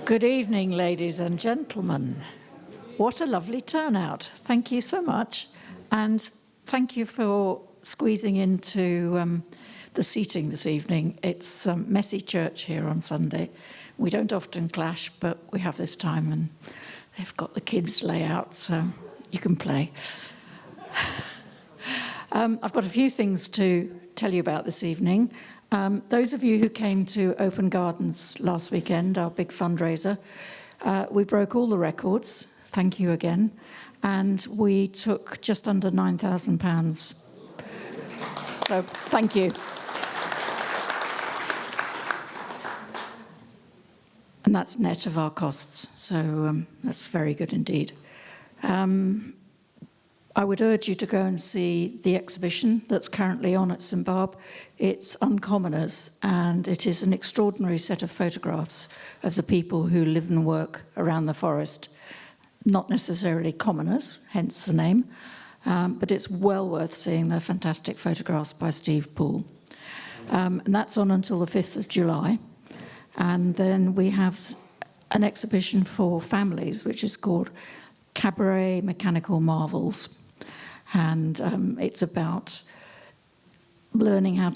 Good evening, ladies and gentlemen. What a lovely turnout. Thank you so much. And thank you for squeezing into the seating this evening. It's messy church here on Sunday. We don't often clash, but we have this time, and they've got the kids layout, so you can play. I've got a few things to tell you about this evening. Those of you who came to Open Gardens last weekend, our big fundraiser, we broke all the records. Thank you again. And we took just under £9,000. So thank you. And that's net of our costs. So that's very good indeed. I would urge you to go and see the exhibition that's currently on at St Barb. It's Uncommoners, and it is an extraordinary set of photographs of the people who live and work around the forest. Not necessarily commoners, hence the name, but it's well worth seeing. They're fantastic photographs by Steve Poole. And that's on until the 5th of July. And then we have an exhibition for families, which is called Cabaret Mechanical Marvels. And it's about learning how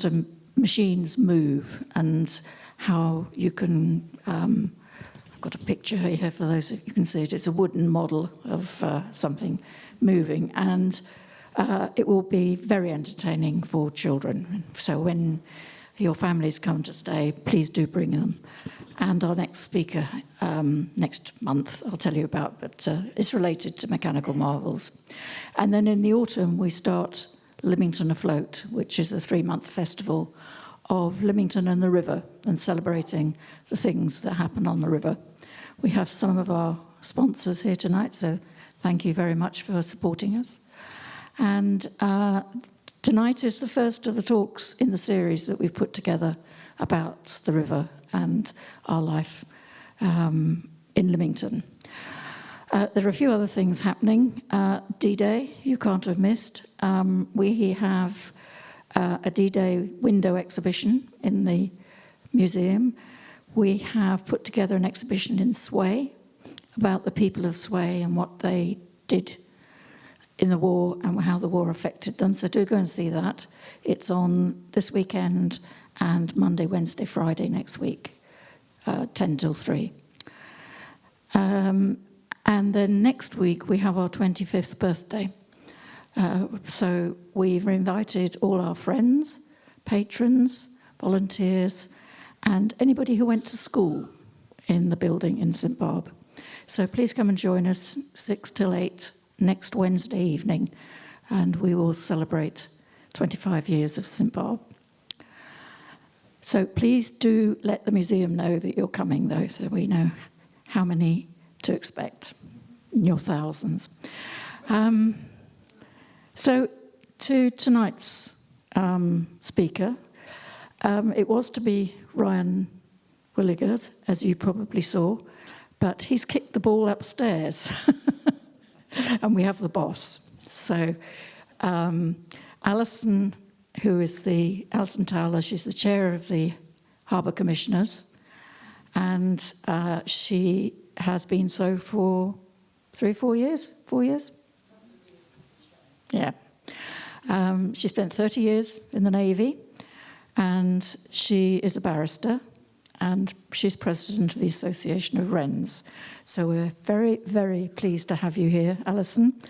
machines move and how you can, I've got a picture here for those of you can see it. It's a wooden model of something moving, and it will be very entertaining for children. So when your families come to stay, please do bring them. And our next speaker next month, I'll tell you about, but it's related to mechanical marvels. And then in the autumn, we start Lymington Afloat, which is a 3-month festival of Lymington and the river, and celebrating the things that happen on the river. We have some of our sponsors here tonight, so thank you very much for supporting us. And tonight is the first of the talks in the series that we've put together about the river and our life in Lymington. There are a few other things happening. D-Day, you can't have missed. We have a D-Day window exhibition in the museum. We have put together an exhibition in Sway about the people of Sway and what they did in the war and how the war affected them. So do go and see that. It's on this weekend and Monday, Wednesday, Friday next week, 10 till 3. And then next week we have our 25th birthday. So we've invited all our friends, patrons, volunteers, and anybody who went to school in the building in St Barb. So please come and join us 6 till 8 next Wednesday evening, and we will celebrate 25 years of St Barb. So please do let the museum know that you're coming, though, so we know how many to expect in your thousands. So to tonight's speaker, it was to be Ryan Willigers, as you probably saw, but he's kicked the ball upstairs, and we have the boss. So Alison, who is Alison Towler, she's the chair of the Harbour Commissioners, and she has been so for 3 or 4 years? 4 years? Yeah. She spent 30 years in the Navy, and she is a barrister, and she's president of the Association of Wrens. So we're very, very pleased to have you here, Alison.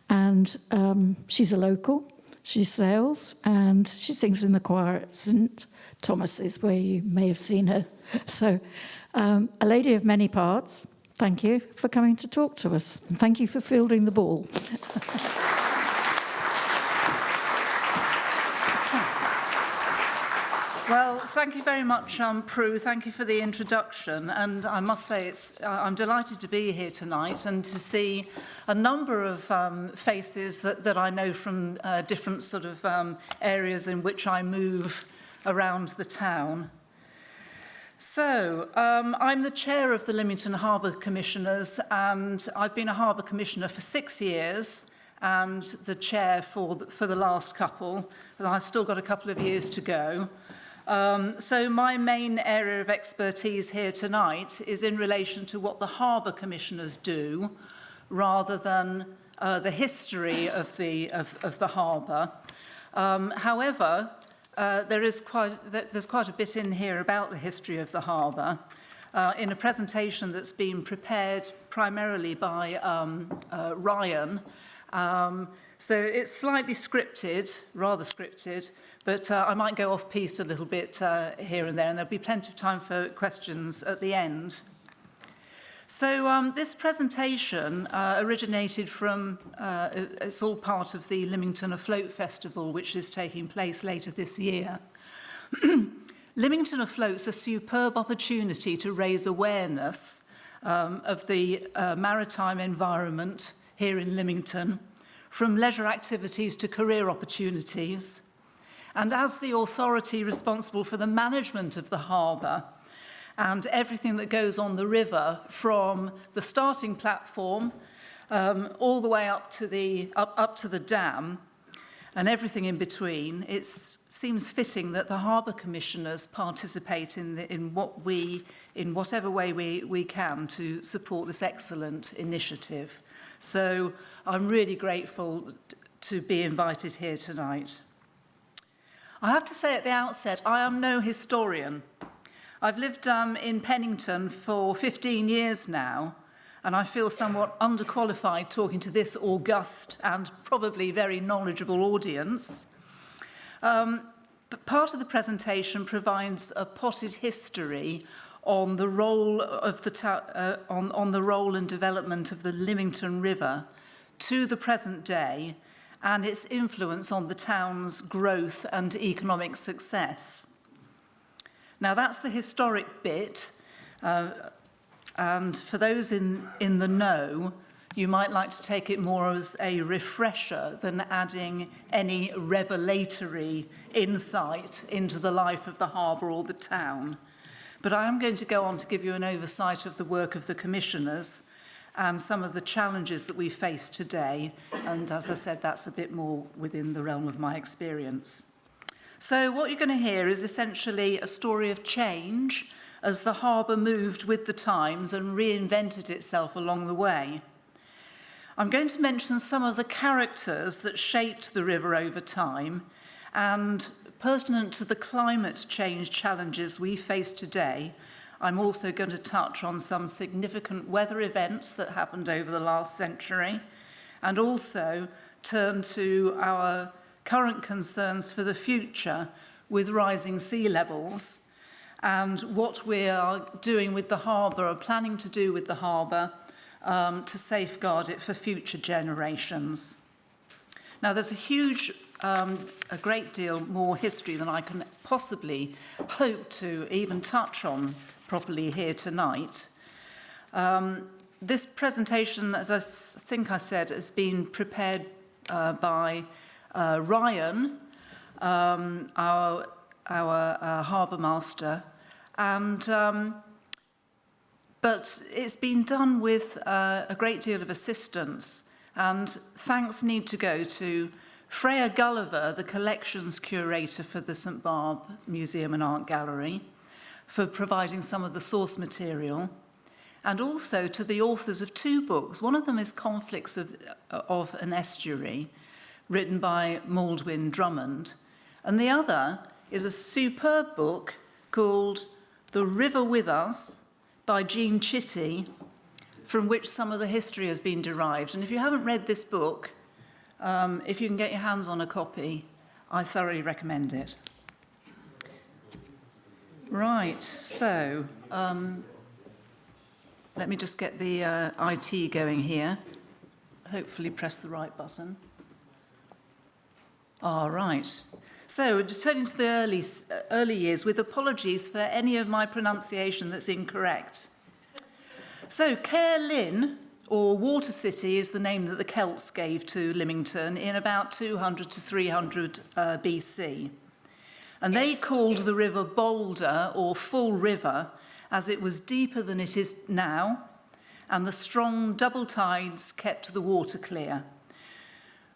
And she's a local. She sails, and she sings in the choir at St Thomas's, where you may have seen her. So a lady of many parts. Thank you for coming to talk to us. And thank you for fielding the ball. Well, thank you very much, Prue. Thank you for the introduction. And I must say, I'm delighted to be here tonight and to see a number of faces that I know from different sort of areas in which I move around the town. So, I'm the chair of the Lymington Harbour Commissioners, and I've been a Harbour Commissioner for 6 years and the chair for the last couple, and I've still got a couple of years to go. So my main area of expertise here tonight is in relation to what the Harbour Commissioners do, rather than the history of the harbour. However, there's quite a bit in here about the history of the harbour in a presentation that's been prepared primarily by Ryan. So it's slightly scripted, rather scripted, but I might go off-piste a little bit here and there, and there'll be plenty of time for questions at the end. So this presentation originated from, it's all part of the Lymington Afloat Festival, which is taking place later this year. Lymington Afloat's a superb opportunity to raise awareness of the maritime environment here in Lymington, from leisure activities to career opportunities. And as the authority responsible for the management of the harbour and everything that goes on the river, from the starting platform all the way up to the dam and everything in between, it seems fitting that the Harbour Commissioners participate in whatever way we can to support this excellent initiative. So I'm really grateful to be invited here tonight. I have to say at the outset, I am no historian. I've lived in Pennington for 15 years now, and I feel somewhat underqualified talking to this august and probably very knowledgeable audience. But part of the presentation provides a potted history on the role of on the role and development of the Lymington River to the present day, and its influence on the town's growth and economic success. Now, that's the historic bit, and for those in the know, you might like to take it more as a refresher than adding any revelatory insight into the life of the harbour or the town. But I am going to go on to give you an oversight of the work of the Commissioners and some of the challenges that we face today. And as I said, that's a bit more within the realm of my experience. So what you're going to hear is essentially a story of change as the harbour moved with the times and reinvented itself along the way. I'm going to mention some of the characters that shaped the river over time, and pertinent to the climate change challenges we face today, I'm also going to touch on some significant weather events that happened over the last century, and also turn to our current concerns for the future with rising sea levels, and what we are doing with the harbour, or planning to do with the harbour, to safeguard it for future generations. Now, there's a great deal more history than I can possibly hope to even touch on properly here tonight. This presentation, as I think I said, has been prepared by Ryan, our harbour master, and but it's been done with a great deal of assistance, and thanks need to go to Freya Gulliver, the collections curator for the St Barb Museum and Art Gallery, for providing some of the source material, and also to the authors of two books. One of them is Conflicts of an Estuary, written by Maldwyn Drummond, and the other is a superb book called The River With Us by Jean Chitty, from which some of the history has been derived. And if you haven't read this book, if you can get your hands on a copy, I thoroughly recommend it. Right, so let me just get the IT going here. Hopefully press the right button. All right. So, just turning to the early years, with apologies for any of my pronunciation that's incorrect. So, Caer Lyn, or Water City, is the name that the Celts gave to Lymington in about 200 to 300 BC. And they called the river Boulder, or Full River, as it was deeper than it is now, and the strong double tides kept the water clear.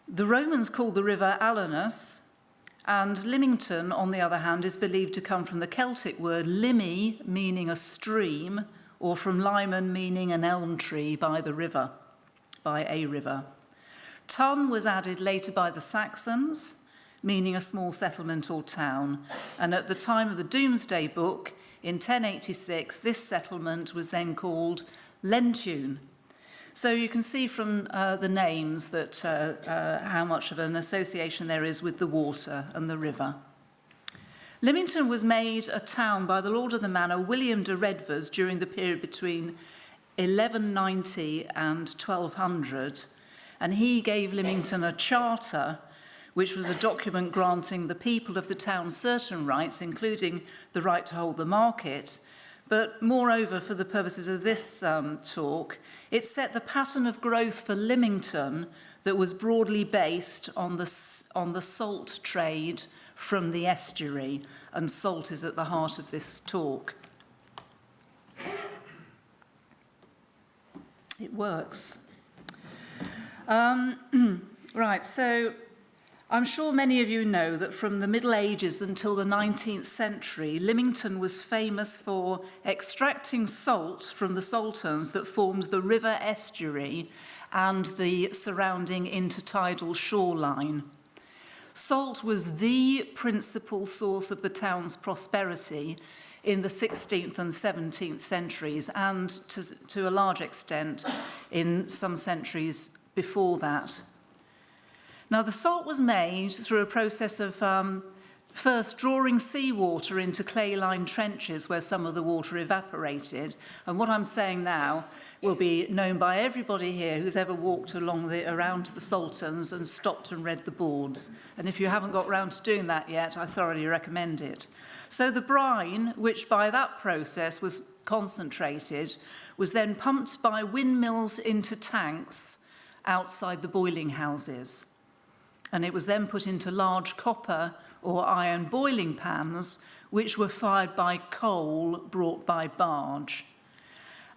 The Romans called the river Alanus, And Lymington, on the other hand, is believed to come from the Celtic word limi, meaning a stream, or from Lyman, meaning an elm tree by the river, by a river. Tun was added later by the Saxons, meaning a small settlement or town. And at the time of the Domesday Book, in 1086, this settlement was then called Lentune. So you can see from the names that how much of an association there is with the water and the river. Lymington was made a town by the Lord of the Manor, William de Redvers, during the period between 1190 and 1200, and he gave Lymington a charter, which was a document granting the people of the town certain rights, including the right to hold the market. But moreover, for the purposes of this talk, it set the pattern of growth for Lymington that was broadly based on the salt trade from the estuary, and salt is at the heart of this talk. It works. Right, so I'm sure many of you know that from the Middle Ages until the 19th century, Lymington was famous for extracting salt from the salterns that formed the river estuary and the surrounding intertidal shoreline. Salt was the principal source of the town's prosperity in the 16th and 17th centuries, and to a large extent in some centuries before that. Now, the salt was made through a process of first drawing seawater into clay-lined trenches where some of the water evaporated. And what I'm saying now will be known by everybody here who's ever walked around the salterns and stopped and read the boards. And if you haven't got round to doing that yet, I thoroughly recommend it. So the brine, which by that process was concentrated, was then pumped by windmills into tanks outside the boiling houses. And it was then put into large copper or iron boiling pans, which were fired by coal brought by barge.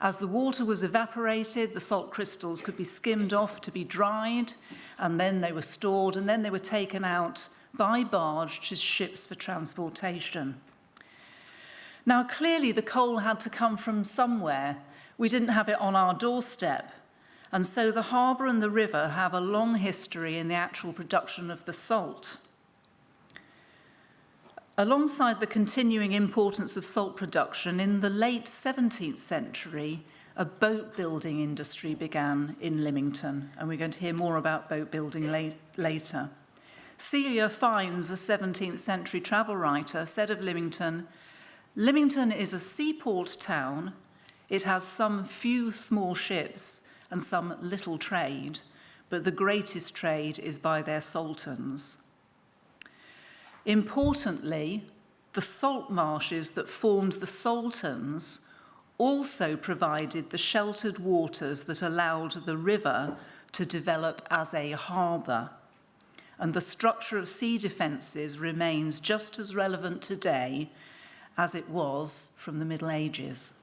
As the water was evaporated, the salt crystals could be skimmed off to be dried, and then they were stored, and then they were taken out by barge to ships for transportation. Now, clearly the coal had to come from somewhere. We didn't have it on our doorstep. And so the harbour and the river have a long history in the actual production of the salt. Alongside the continuing importance of salt production, in the late 17th century, a boat building industry began in Lymington, and we're going to hear more about boat building later. Celia Fiennes, a 17th century travel writer, said of Lymington, "Lymington is a seaport town. It has some few small ships and some little trade, but the greatest trade is by their salterns." Importantly, the salt marshes that formed the salterns also provided the sheltered waters that allowed the river to develop as a harbour. And the structure of sea defences remains just as relevant today as it was from the Middle Ages.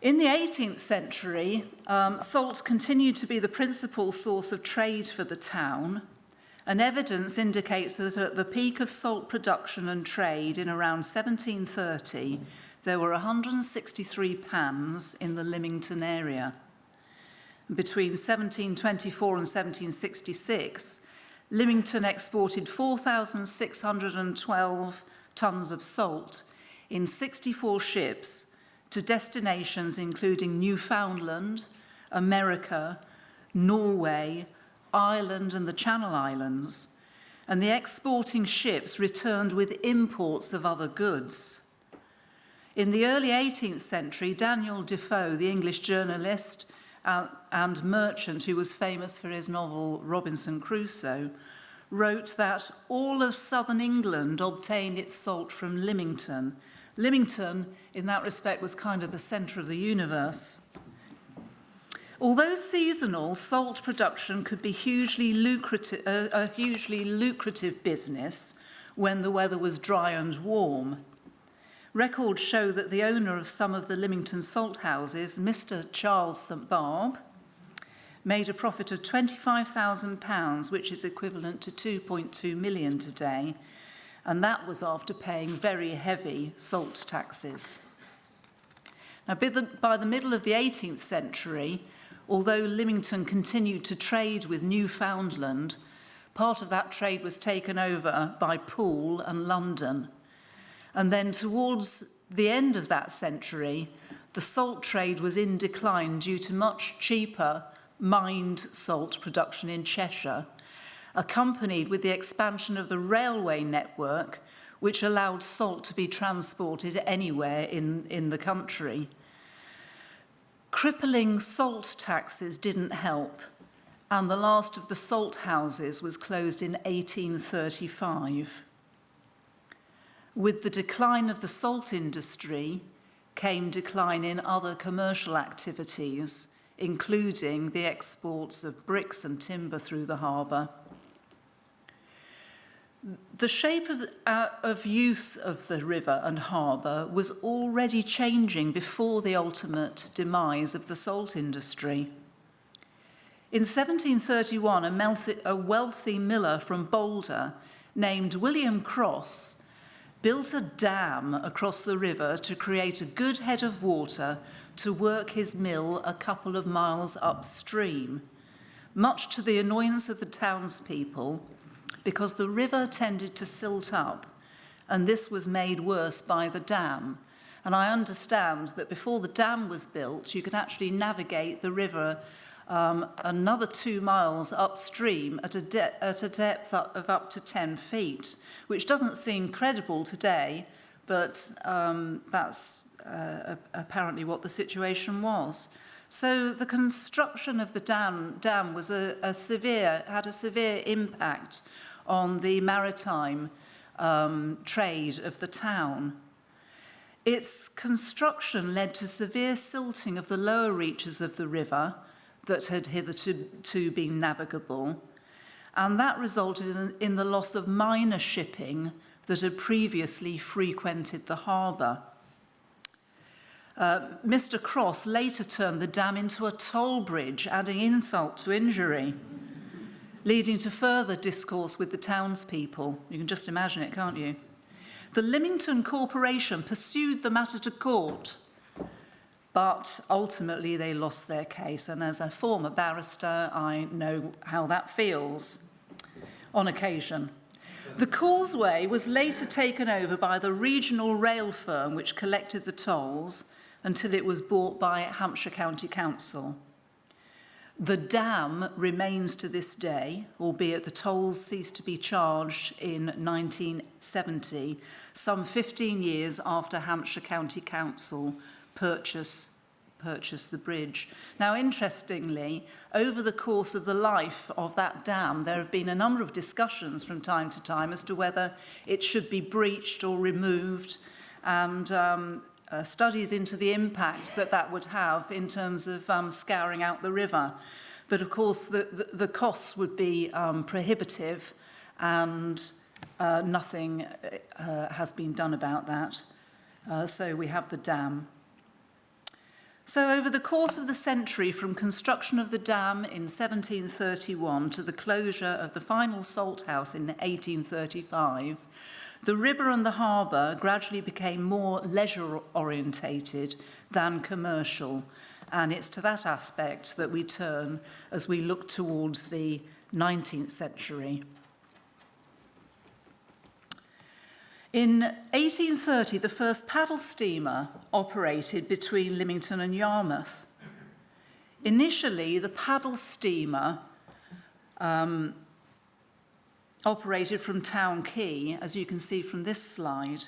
In the 18th century, salt continued to be the principal source of trade for the town, and evidence indicates that at the peak of salt production and trade in around 1730, there were 163 pans in the Lymington area. Between 1724 and 1766, Lymington exported 4,612 tons of salt in 64 ships to destinations including Newfoundland, America, Norway, Ireland and the Channel Islands, and the exporting ships returned with imports of other goods. In the early 18th century, Daniel Defoe, the English journalist and merchant who was famous for his novel Robinson Crusoe, wrote that all of southern England obtained its salt from Lymington. Lymington, in that respect, was kind of the centre of the universe. Although seasonal, salt production could be a hugely lucrative business when the weather was dry and warm. Records show that the owner of some of the Lymington salt houses, Mr. Charles St. Barb, made a profit of £25,000, which is equivalent to 2.2 million today, and that was after paying very heavy salt taxes. Now, by the middle of the 18th century, although Lymington continued to trade with Newfoundland, part of that trade was taken over by Poole and London. And then towards the end of that century, the salt trade was in decline due to much cheaper mined salt production in Cheshire, accompanied with the expansion of the railway network, which allowed salt to be transported anywhere in the country. Crippling salt taxes didn't help, and the last of the salt houses was closed in 1835. With the decline of the salt industry came decline in other commercial activities, including the exports of bricks and timber through the harbour. The shape of use of the river and harbour was already changing before the ultimate demise of the salt industry. In 1731, a wealthy miller from Boulder named William Cross built a dam across the river to create a good head of water to work his mill a couple of miles upstream, much to the annoyance of the townspeople, because the river tended to silt up, and this was made worse by the dam. And I understand that before the dam was built, you could actually navigate the river another 2 miles upstream at a depth of up to 10 feet, which doesn't seem credible today, but that's apparently what the situation was. So the construction of the dam was had a severe impact on the maritime trade of the town. Its construction led to severe silting of the lower reaches of the river that had hitherto been navigable, and that resulted in the loss of minor shipping that had previously frequented the harbour. Mr. Cross later turned the dam into a toll bridge, adding insult to injury, leading to further discourse with the townspeople. You can just imagine it, can't you? The Lymington Corporation pursued the matter to court, but ultimately they lost their case, and as a former barrister, I know how that feels on occasion. The causeway was later taken over by the regional rail firm which collected the tolls until it was bought by Hampshire County Council. The dam remains to this day, albeit the tolls ceased to be charged in 1970, some 15 years after Hampshire County Council purchased the bridge. Now, interestingly, over the course of the life of that dam, there have been a number of discussions from time to time as to whether it should be breached or removed, and studies into the impact that would have in terms of scouring out the river. But of course, the costs would be prohibitive, and nothing has been done about that. So we have the dam. So over the course of the century, from construction of the dam in 1731 to the closure of the final salt house in 1835, the river and the harbour gradually became more leisure-orientated than commercial, and it's to that aspect that we turn as we look towards the 19th century. In 1830, the first paddle steamer operated between Lymington and Yarmouth. Initially, the paddle steamer operated from Town Quay, as you can see from this slide.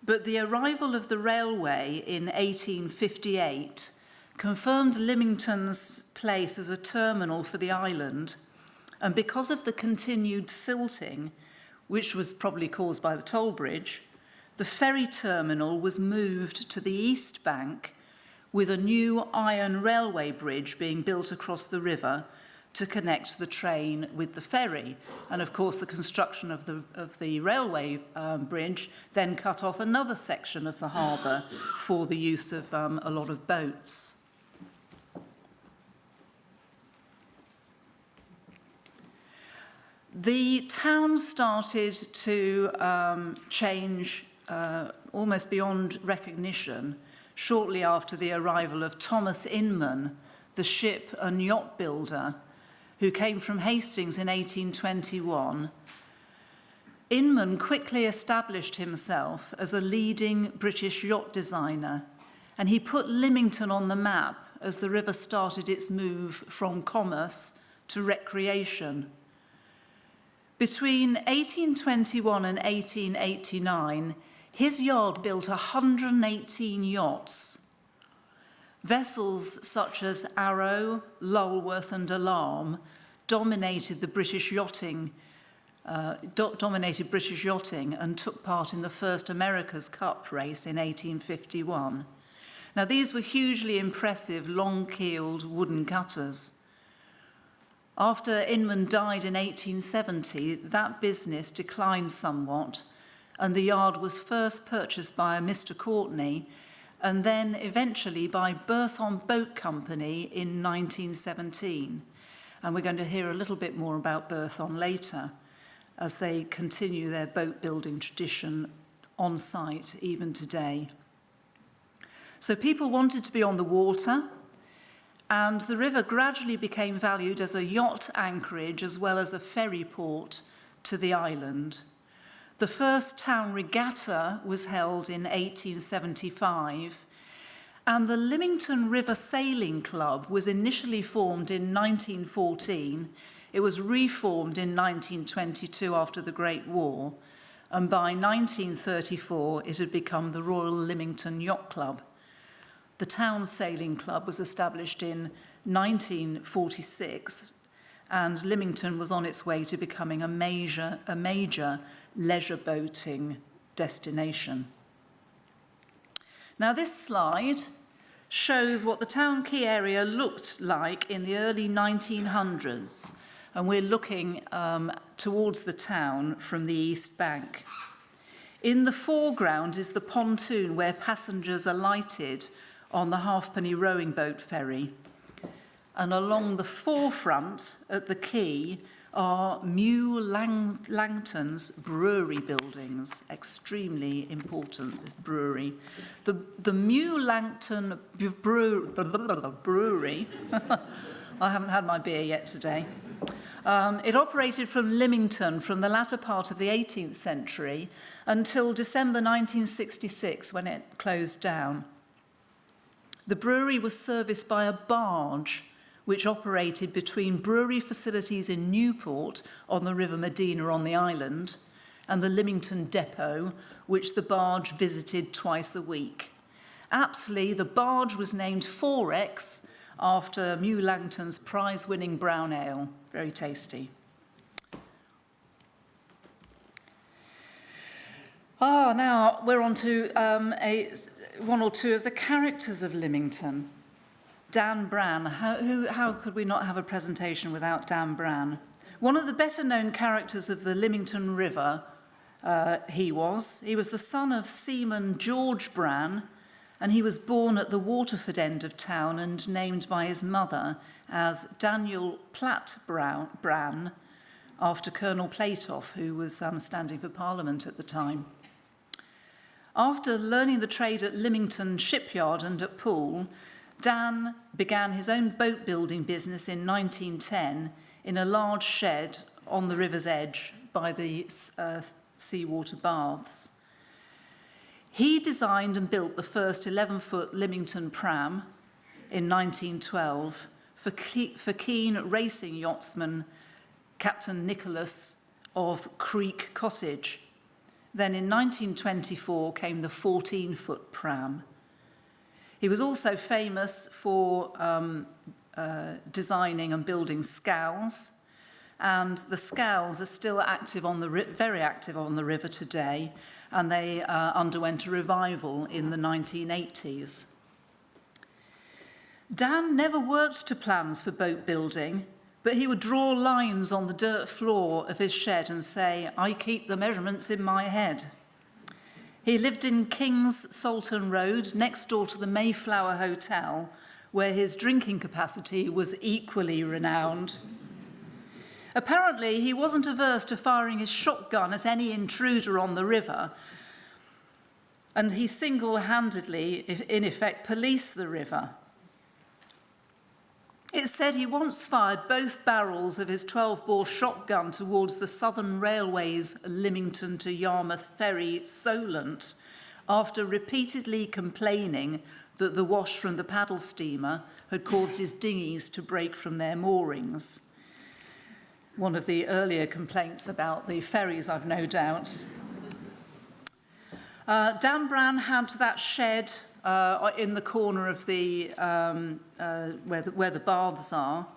But the arrival of the railway in 1858 confirmed Lymington's place as a terminal for the island, and because of the continued silting, which was probably caused by the toll bridge, the ferry terminal was moved to the east bank, with a new iron railway bridge being built across the river to connect the train with the ferry. And of course, the construction of the railway bridge then cut off another section of the harbour for the use of a lot of boats. The town started to change almost beyond recognition shortly after the arrival of Thomas Inman, the ship and yacht builder, who came from Hastings in 1821. Inman quickly established himself as a leading British yacht designer, and he put Lymington on the map as the river started its move from commerce to recreation. Between 1821 and 1889, his yard built 118 yachts. Vessels such as Arrow, Lulworth and Alarm dominated British yachting and took part in the first America's Cup race in 1851. Now, these were hugely impressive, long-keeled wooden cutters. After Inman died in 1870, that business declined somewhat, and the yard was first purchased by a Mr. Courtney, and then eventually by Berthon Boat Company in 1917. And we're going to hear a little bit more about Berthon later, as they continue their boat building tradition on site even today. So people wanted to be on the water, and the river gradually became valued as a yacht anchorage as well as a ferry port to the island. The first town regatta was held in 1875, and the Lymington River Sailing Club was initially formed in 1914. It was reformed in 1922 after the Great War, and by 1934 it had become the Royal Lymington Yacht Club. The town sailing club was established in 1946, and Lymington was on its way to becoming a major leisure boating destination. Now, this slide shows what the town quay area looked like in the early 1900s, and we're looking towards the town from the east bank. In the foreground is the pontoon where passengers alighted on the halfpenny rowing boat ferry. And along the forefront at the quay are Mew Langton's brewery buildings, extremely important brewery. The Mew Langton brewery, I haven't had my beer yet today. It operated from Lymington from the latter part of the 18th century until December 1966 when it closed down. The brewery was serviced by a barge which operated between brewery facilities in Newport on the River Medina on the island and the Lymington depot, which the barge visited twice a week. Aptly, the barge was named 4X after Mew Langton's prize-winning brown ale. Very tasty. Now we're on to one or two of the characters of Lymington. Dan Brann. How could we not have a presentation without Dan Brann? One of the better-known characters of the Lymington River, he was the son of seaman George Brann, and he was born at the Waterford end of town and named by his mother as Daniel Platt Brann, after Colonel Platoff, who was standing for Parliament at the time. After learning the trade at Lymington Shipyard and at Poole, Dan began his own boat building business in 1910 in a large shed on the river's edge by the seawater baths. He designed and built the first 11-foot Lymington pram in 1912 for keen racing yachtsman Captain Nicholas of Creek Cottage. Then in 1924 came the 14-foot pram. He was also famous for designing and building scows, and the scows are still active very active on the river today, and they underwent a revival in the 1980s. Dan never worked to plans for boat building, but he would draw lines on the dirt floor of his shed and say, "I keep the measurements in my head." He lived in King's Salton Road, next door to the Mayflower Hotel, where his drinking capacity was equally renowned. Apparently, he wasn't averse to firing his shotgun at any intruder on the river, and he single-handedly, in effect, policed the river. It said he once fired both barrels of his 12-bore shotgun towards the Southern Railway's Lymington to Yarmouth ferry Solent after repeatedly complaining that the wash from the paddle steamer had caused his dinghies to break from their moorings. One of the earlier complaints about the ferries, I've no doubt. Dan Brown had that shed in the corner of the where the baths are,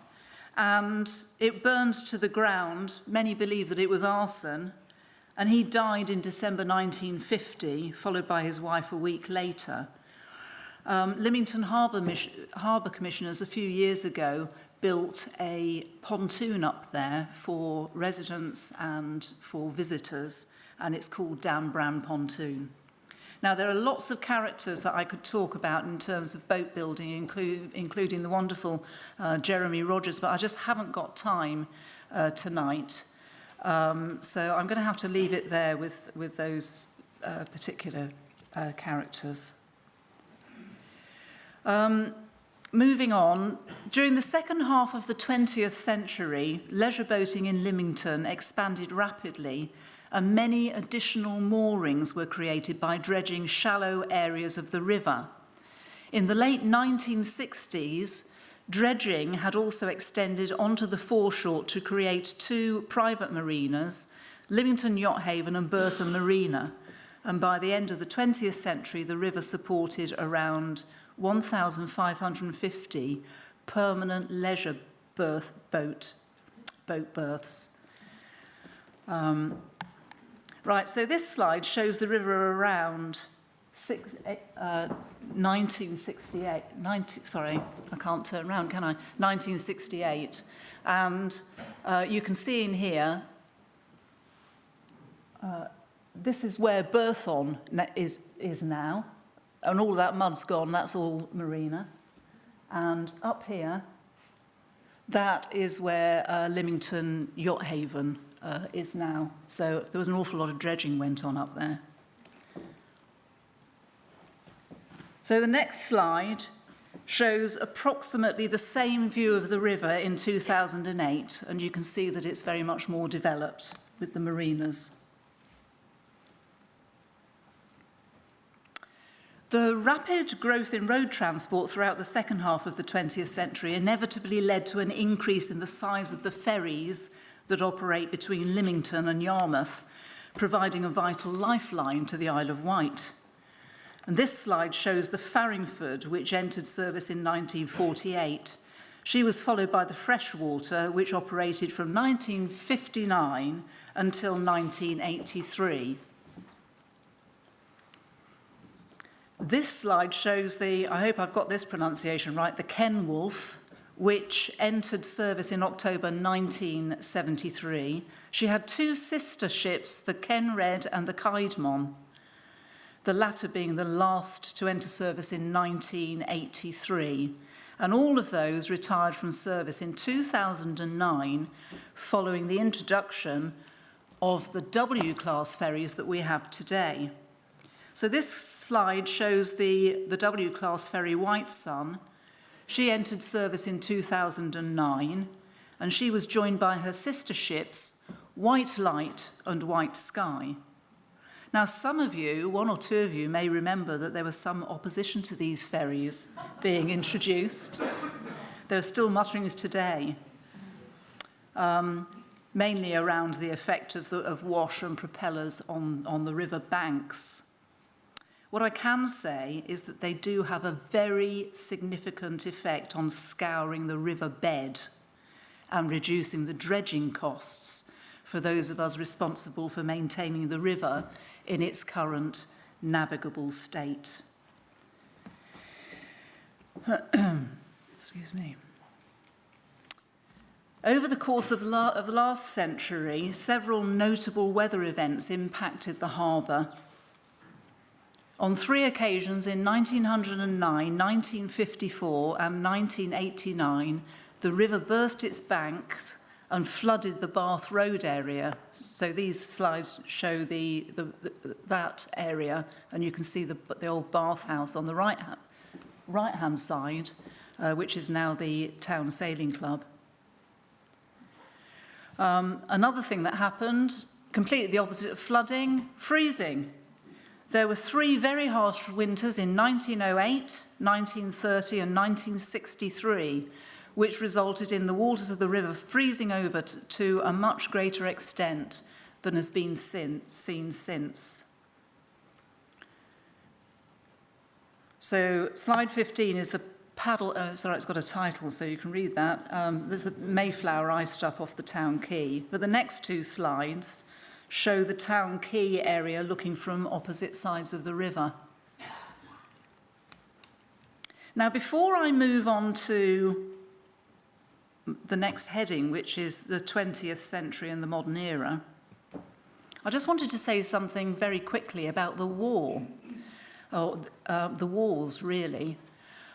and it burned to the ground. Many believe that it was arson, and he died in December 1950, followed by his wife a week later. Lymington Harbour Commissioners a few years ago built a pontoon up there for residents and for visitors, and it's called Dan Brown Pontoon. Now, there are lots of characters that I could talk about in terms of boat building, including the wonderful Jeremy Rogers, but I just haven't got time tonight. So I'm going to have to leave it there with those particular characters. Moving on, during the second half of the 20th century, leisure boating in Lymington expanded rapidly, and many additional moorings were created by dredging shallow areas of the river. In the late 1960s, dredging had also extended onto the foreshore to create 2 private marinas, Lymington Yacht Haven and Bertham Marina. And by the end of the 20th century, the river supported around 1,550 permanent leisure boat berths. Right, so this slide shows the river around 1968. Sorry, I can't turn around, can I? 1968. And you can see in here, this is where Berthon is now. And all that mud's gone, that's all marina. And up here, that is where Lymington Yacht Haven is now. So there was an awful lot of dredging went on up there. So the next slide shows approximately the same view of the river in 2008, and you can see that it's very much more developed with the marinas. The rapid growth in road transport throughout the second half of the 20th century inevitably led to an increase in the size of the ferries that operate between Lymington and Yarmouth, providing a vital lifeline to the Isle of Wight. And this slide shows the Farringford, which entered service in 1948. She was followed by the Freshwater, which operated from 1959 until 1983. This slide shows the, I hope I've got this pronunciation right, the Kenwolf, which entered service in October 1973. She had 2 sister ships, the Kenred and the Caedmon, the latter being the last to enter service in 1983. And all of those retired from service in 2009 following the introduction of the W-class ferries that we have today. So this slide shows the W-class ferry White Sun. She entered service in 2009, and she was joined by her sister ships, White Light and White Sky. Now, some of you, 1 or 2 of you, may remember that there was some opposition to these ferries being introduced. There are still mutterings today, mainly around the effect of wash and propellers on the river banks. What I can say is that they do have a very significant effect on scouring the river bed and reducing the dredging costs for those of us responsible for maintaining the river in its current navigable state. Excuse me. Over the course of the last century, several notable weather events impacted the harbour. On 3 occasions in 1909, 1954 and 1989, the river burst its banks and flooded the Bath Road area. So these slides show that area, and you can see the old Bath House on the right-hand side, which is now the Town Sailing Club. Another thing that happened, completely the opposite of flooding, freezing. There were 3 very harsh winters in 1908, 1930 and 1963, which resulted in the waters of the river freezing over to a much greater extent than has been seen since. So slide 15 is the paddle, sorry, it's got a title, so you can read that. There's the Mayflower iced up off the town quay. But the next 2 slides show the town quay area looking from opposite sides of the river. Now, before I move on to the next heading, which is the 20th century and the modern era, I just wanted to say something very quickly about the war, or the wars, really.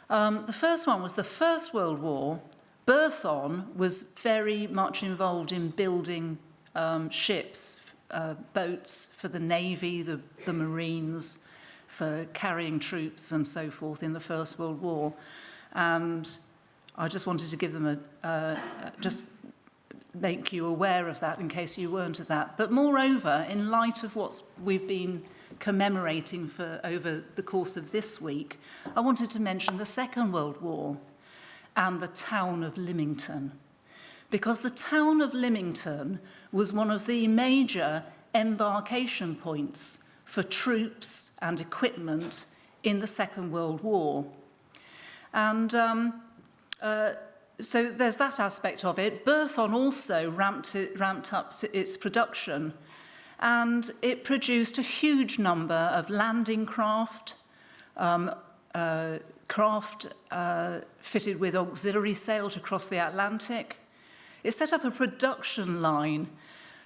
The first one was the First World War. Berthon was very much involved in building ships, boats for the Navy, the Marines, for carrying troops and so forth in the First World War. And I just wanted to give them just make you aware of that in case you weren't at that. But moreover, in light of what we've been commemorating for over the course of this week, I wanted to mention the Second World War and the town of Lymington, because the town of Lymington was one of the major embarkation points for troops and equipment in the Second World War. And so there's that aspect of it. Berthon also ramped up its production, and it produced a huge number of landing craft, craft fitted with auxiliary sail to cross the Atlantic. It set up a production line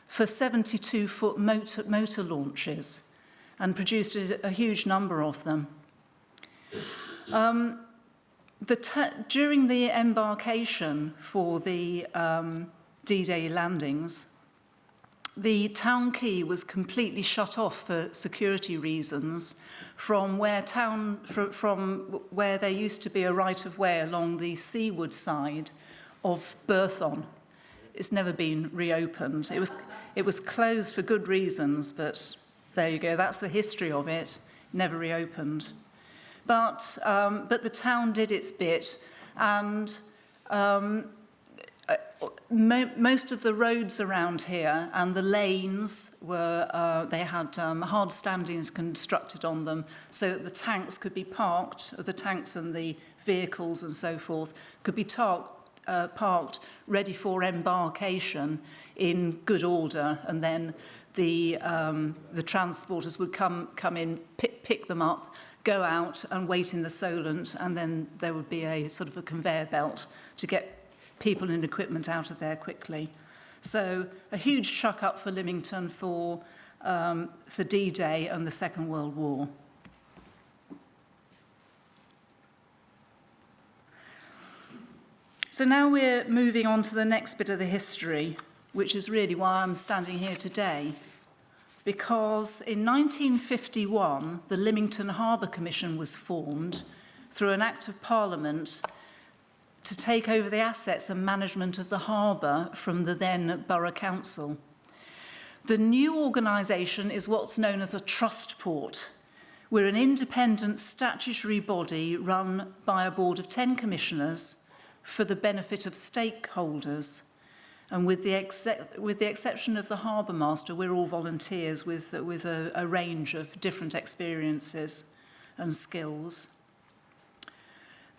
for 72-foot motor launches and produced a huge number of them. During the embarkation for the D-Day landings, the town quay was completely shut off for security reasons from where there used to be a right-of-way along the seaward side of Berthon. It's never been reopened. It was closed for good reasons, but there you go. That's the history of it. Never reopened. But the town did its bit, and most of the roads around here and the lanes were, they had hard standings constructed on them so that the tanks could be parked, the tanks and the vehicles and so forth could be parked ready for embarkation in good order, and then the transporters would come in, pick them up, go out and wait in the Solent, and then there would be a sort of a conveyor belt to get people and equipment out of there quickly. So a huge chuck up for Lymington for D-Day and the Second World War. So now we're moving on to the next bit of the history, which is really why I'm standing here today. Because in 1951, the Lymington Harbour Commission was formed through an Act of Parliament to take over the assets and management of the harbour from the then Borough Council. The new organisation is what's known as a trust port. We're an independent statutory body run by a board of 10 commissioners for the benefit of stakeholders. And with the exception of the harbour master, we're all volunteers with a range of different experiences and skills.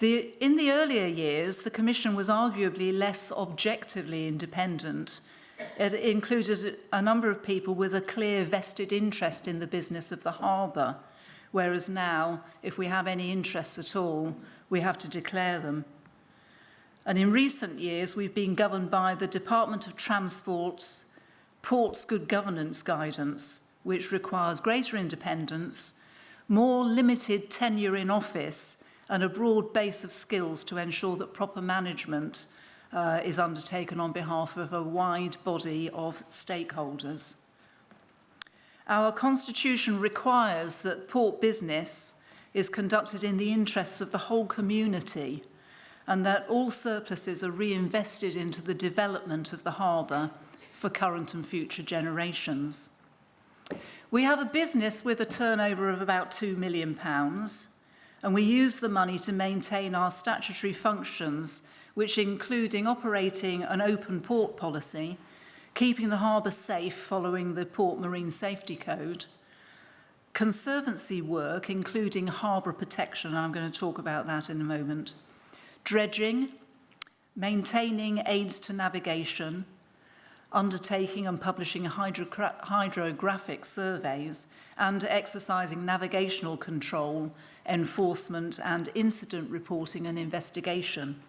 In the earlier years, the Commission was arguably less objectively independent. It included a number of people with a clear vested interest in the business of the harbour, whereas now, if we have any interests at all, we have to declare them. And in recent years, we've been governed by the Department of Transport's Ports Good Governance Guidance, which requires greater independence, more limited tenure in office, and a broad base of skills to ensure that proper management is undertaken on behalf of a wide body of stakeholders. Our constitution requires that port business is conducted in the interests of the whole community and that all surpluses are reinvested into the development of the harbour for current and future generations. We have a business with a turnover of about £2 million, and we use the money to maintain our statutory functions, which including operating an open port policy, keeping the harbour safe following the Port Marine Safety Code, conservancy work, including harbour protection, and I'm going to talk about that in a moment, dredging, maintaining aids to navigation, undertaking and publishing hydrographic surveys, and exercising navigational control, enforcement, and incident reporting and investigation.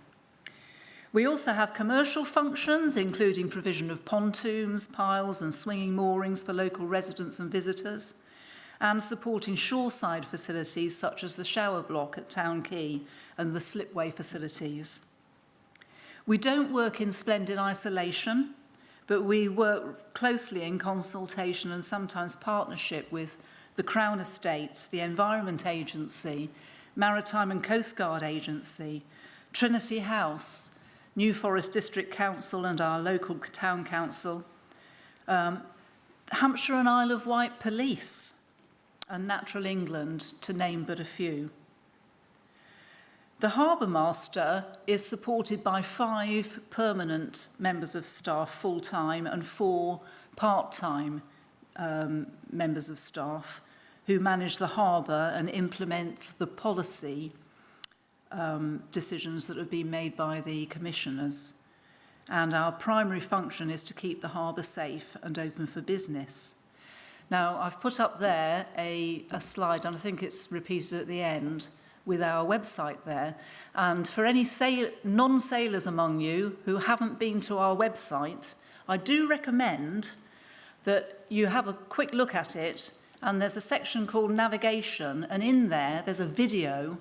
We also have commercial functions, including provision of pontoons, piles, and swinging moorings for local residents and visitors, and supporting shoreside facilities such as the shower block at Town Quay and the slipway facilities. We don't work in splendid isolation, but we work closely in consultation and sometimes partnership with the Crown Estates, the Environment Agency, Maritime and Coast Guard Agency, Trinity House, New Forest District Council and our local town council, Hampshire and Isle of Wight Police, and Natural England, to name but a few. The Harbour Master is supported by 5 permanent members of staff full-time and 4 part-time members of staff who manage the harbour and implement the policy decisions that have been made by the commissioners. And our primary function is to keep the harbour safe and open for business. Now, I've put up there a slide, and I think it's repeated at the end, with our website there. And for any non-sailors among you who haven't been to our website, I do recommend that you have a quick look at it. And there's a section called Navigation, and in there's a video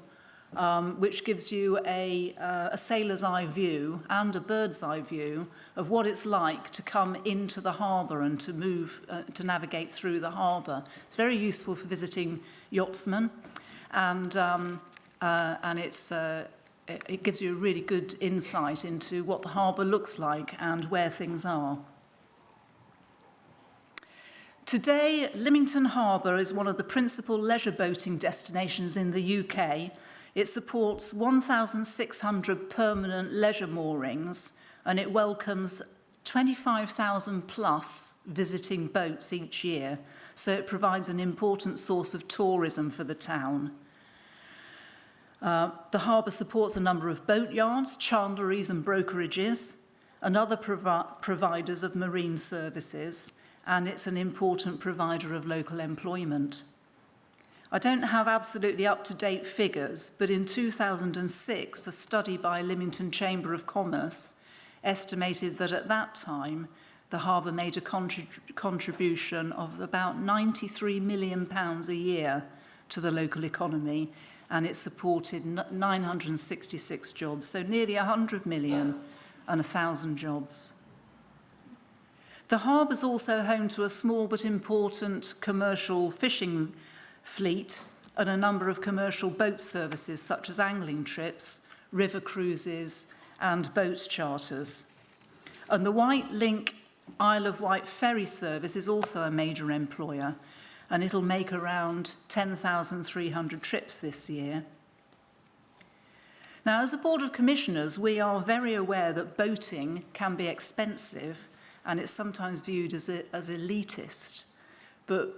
which gives you a sailor's eye view and a bird's eye view of what it's like to come into the harbour and to move, to navigate through the harbour. It's very useful for visiting yachtsmen, and it gives you a really good insight into what the harbour looks like and where things are. Today, Lymington Harbour is one of the principal leisure boating destinations in the UK. It supports 1,600 permanent leisure moorings, and it welcomes 25,000 plus visiting boats each year, so it provides an important source of tourism for the town. The harbour supports a number of boat yards, chandleries and brokerages, and other providers of marine services, and it's an important provider of local employment. I don't have absolutely up-to-date figures, but in 2006, a study by Lymington Chamber of Commerce estimated that at that time, the harbour made a contribution of about £93 million a year to the local economy, and it supported 966 jobs, so nearly 100 million and 1,000 jobs. The harbour is also home to a small but important commercial fishing fleet and a number of commercial boat services such as angling trips, river cruises and boat charters. And the White Link Isle of Wight ferry service is also a major employer, and it'll make around 10,300 trips this year. Now, as a Board of Commissioners, we are very aware that boating can be expensive and it's sometimes viewed as elitist, but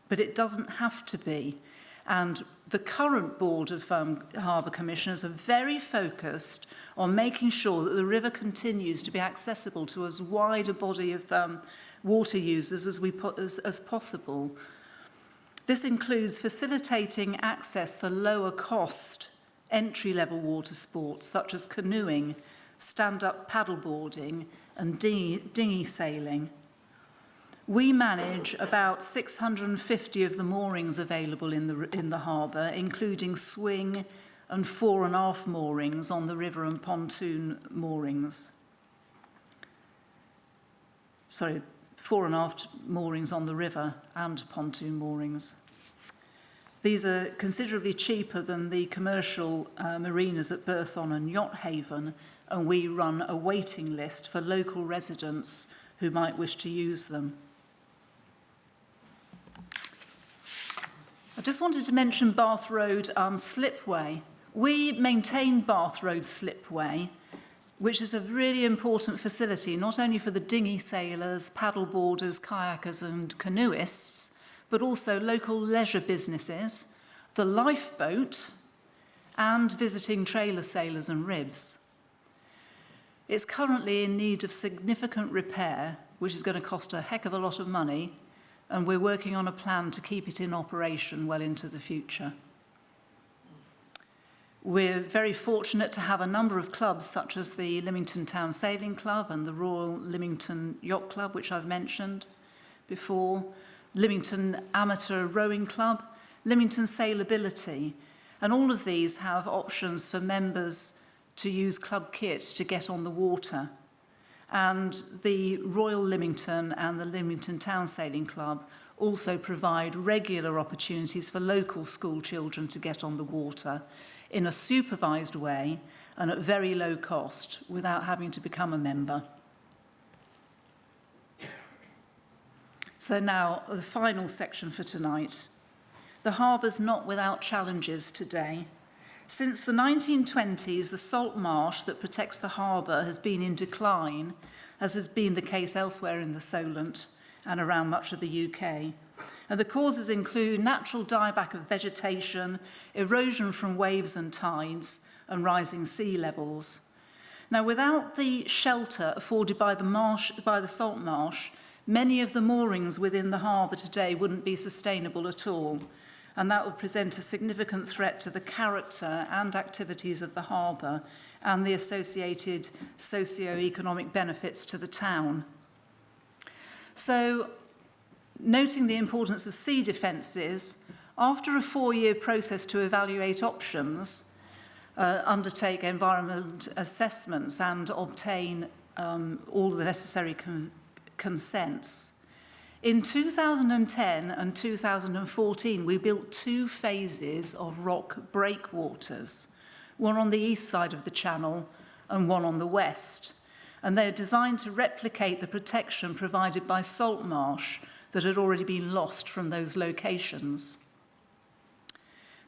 it doesn't have to be. And the current Board of Harbour Commissioners are very focused on making sure that the river continues to be accessible to as wide a body of water users as possible. This includes facilitating access for lower cost entry-level water sports such as canoeing, stand-up paddleboarding and dinghy sailing. We manage about 650 of the moorings available in the harbour, including swing, and fore and aft moorings on the river and pontoon moorings. Sorry, fore and aft moorings on the river and pontoon moorings. These are considerably cheaper than the commercial marinas at Burthon and Yacht Haven, and we run a waiting list for local residents who might wish to use them. I just wanted to mention Bath Road Slipway. We maintain Bath Road Slipway, which is a really important facility, not only for the dinghy sailors, paddleboarders, kayakers and canoeists, but also local leisure businesses, the lifeboat, and visiting trailer sailors and ribs. It's currently in need of significant repair, which is going to cost a heck of a lot of money, and we're working on a plan to keep it in operation well into the future. We're very fortunate to have a number of clubs such as the Lymington Town Sailing Club and the Royal Lymington Yacht Club, which I've mentioned before, Lymington Amateur Rowing Club, Lymington Sailability, and all of these have options for members to use club kit to get on the water. And the Royal Lymington and the Lymington Town Sailing Club also provide regular opportunities for local school children to get on the water in a supervised way and at very low cost without having to become a member. So now, the final section for tonight. The harbour's not without challenges today. Since the 1920s, the salt marsh that protects the harbour has been in decline, as has been the case elsewhere in the Solent and around much of the UK. And the causes include natural dieback of vegetation, erosion from waves and tides, and rising sea levels. Now, without the shelter afforded by the salt marsh, many of the moorings within the harbour today wouldn't be sustainable at all, and that would present a significant threat to the character and activities of the harbour and the associated socio-economic benefits to the town. So, noting the importance of sea defences, after a 4-year process to evaluate options, undertake environment assessments and obtain all the necessary consents. In 2010 and 2014, we built 2 phases of rock breakwaters, one on the east side of the channel and one on the west. And they're designed to replicate the protection provided by salt marsh that had already been lost from those locations.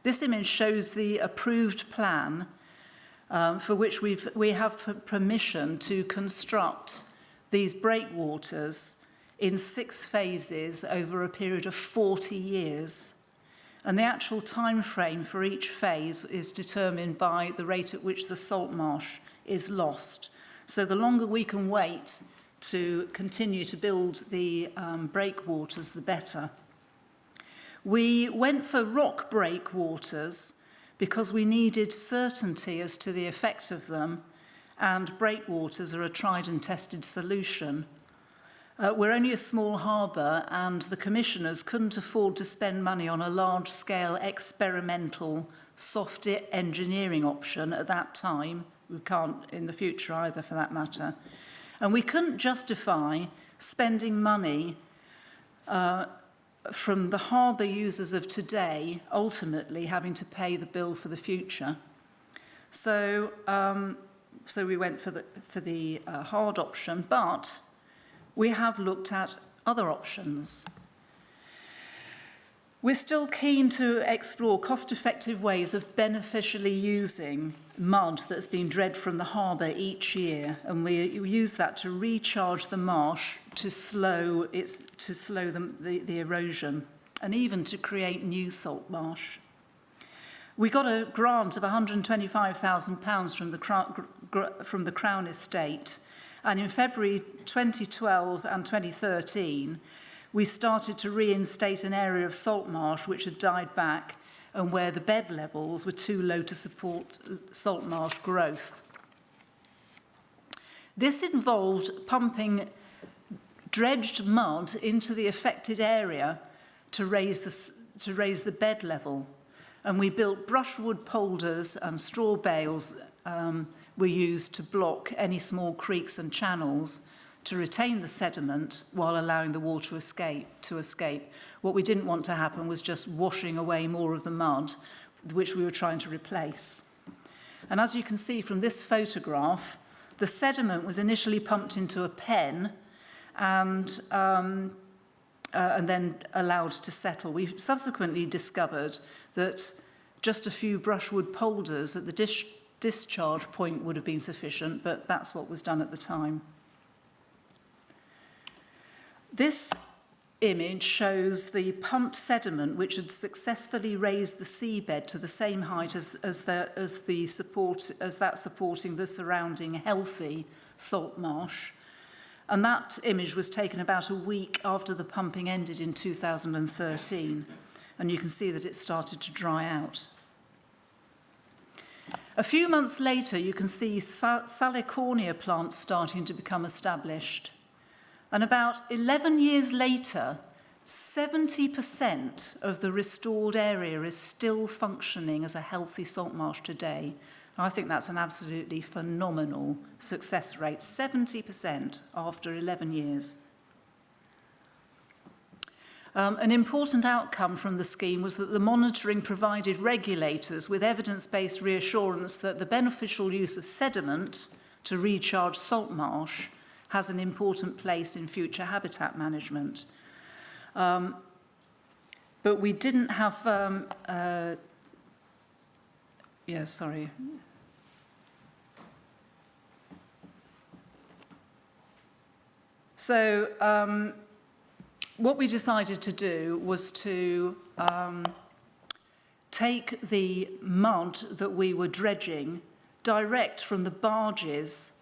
This image shows the approved plan for which we have permission to construct these breakwaters in 6 phases over a period of 40 years. And the actual time frame for each phase is determined by the rate at which the salt marsh is lost. So the longer we can wait to continue to build the breakwaters, the better. We went for rock breakwaters because we needed certainty as to the effect of them, and breakwaters are a tried and tested solution. We're only a small harbour, and the commissioners couldn't afford to spend money on a large-scale experimental soft engineering option at that time. We can't in the future either, for that matter. And we couldn't justify spending money from the harbour users of today, ultimately having to pay the bill for the future. So we went for the hard option, but we have looked at other options. We're still keen to explore cost-effective ways of beneficially using mud that's been dredged from the harbour each year, and we use that to recharge the marsh to slow the erosion, and even to create new salt marsh. We got a grant of £125,000 from the Crown Estate, and in February 2012 and 2013, we started to reinstate an area of salt marsh which had died back and where the bed levels were too low to support salt marsh growth. This involved pumping dredged mud into the affected area to raise the bed level. and we built brushwood polders and straw bales were used to block any small creeks and channels to retain the sediment while allowing the water to escape. What we didn't want to happen was just washing away more of the mud, which we were trying to replace. And as you can see from this photograph, the sediment was initially pumped into a pen and then allowed to settle. We subsequently discovered that just a few brushwood polders at the discharge point would have been sufficient, but that's what was done at the time. This image shows the pumped sediment which had successfully raised the seabed to the same height as that supporting the surrounding healthy salt marsh. And that image was taken about a week after the pumping ended in 2013. And you can see that it started to dry out. A few months later, you can see salicornia plants starting to become established. And about 11 years later, 70% of the restored area is still functioning as a healthy salt marsh today. I think that's an absolutely phenomenal success rate, 70% after 11 years. An important outcome from the scheme was that the monitoring provided regulators with evidence-based reassurance that the beneficial use of sediment to recharge salt marsh has an important place in future habitat management. But we didn't have... So what we decided to do was to take the mud that we were dredging direct from the barges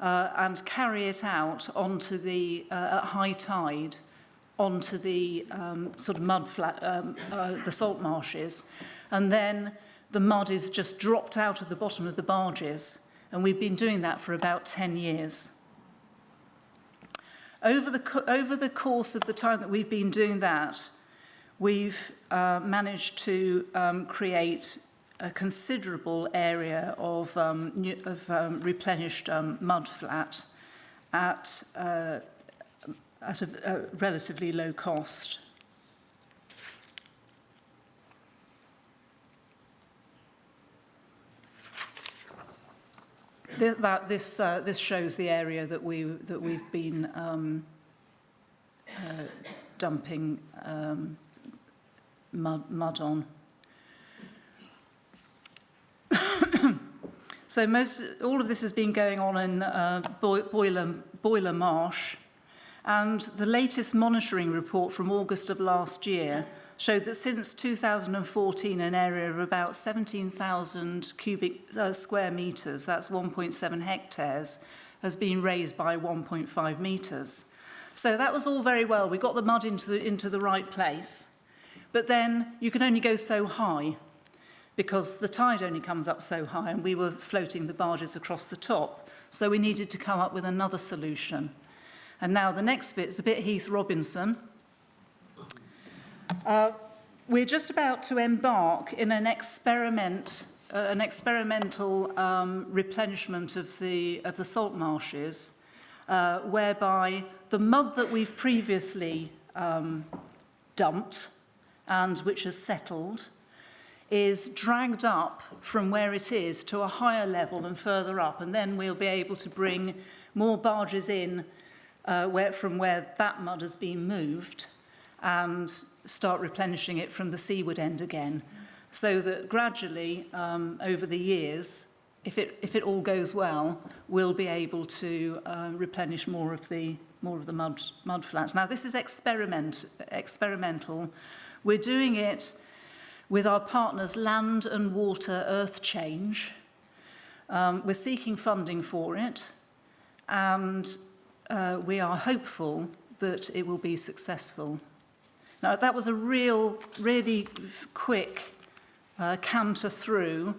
and carry it out onto the, at high tide, onto the sort of mud flat, the salt marshes. And then the mud is just dropped out of the bottom of the barges. And we've been doing that for about 10 years. Over the course of the time that we've been doing that, we've managed to create a considerable area of replenished mud flat at a relatively low cost. This shows the area that we've been dumping mud on. So all of this has been going on in Boiler Marsh, and the latest monitoring report from August of last year showed that since 2014, an area of about 17,000 square metres, that's 1.7 hectares, has been raised by 1.5 metres. So that was all very well. We got the mud into the right place, but then you can only go so high because the tide only comes up so high, and we were floating the barges across the top. So we needed to come up with another solution. And now the next bit is a bit Heath Robinson. We're just about to embark in an experimental replenishment of the salt marshes, whereby the mud that we've previously dumped and which has settled is dragged up from where it is to a higher level and further up, and then we'll be able to bring more barges in from where that mud has been moved and start replenishing it from the seaward end again, so that gradually over the years, if it all goes well, we'll be able to replenish more of the mud flats. Now this is experimental. We're doing it with our partners Land and Water Earth Change. We're seeking funding for it, and we are hopeful that it will be successful. Now, that was a really quick canter through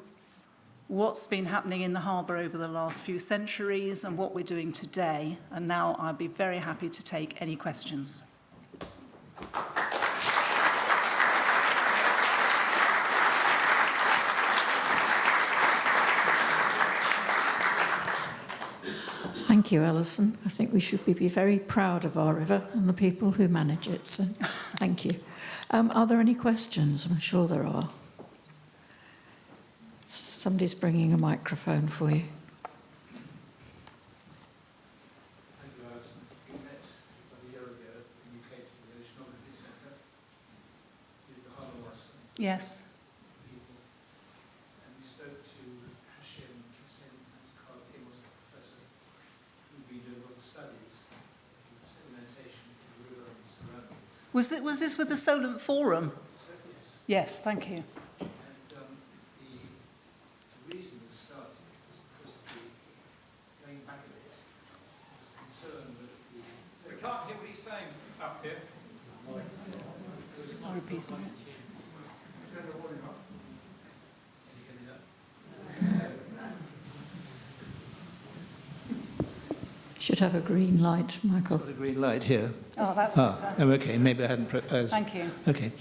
what's been happening in the harbour over the last few centuries and what we're doing today. And now I'd be very happy to take any questions. Thank you, Alison. I think we should be very proud of our river and the people who manage it, so thank you. Are there any questions? I'm sure there are. Somebody's bringing a microphone for you. Thank you, Alison. We met about a year ago when you came to the Oceanography Centre with the Harbour Commissioners Yes. people, and we spoke to Hashim Hussain and Carl Kim, was the professor who'd been doing a lot of studies of sedimentation in the river and surroundings. Was this with the Solent Forum? So, yes. Yes, thank you. And the reason this started was because of the, going back a bit, was concern that the... We can't hear what he's saying up here. I'll repeat it. Turn the volume up. Can you hear me now? Should have a green light, Michael. Got a green light here. Oh, that's better. Oh, okay. Maybe I hadn't. Thank you. Okay.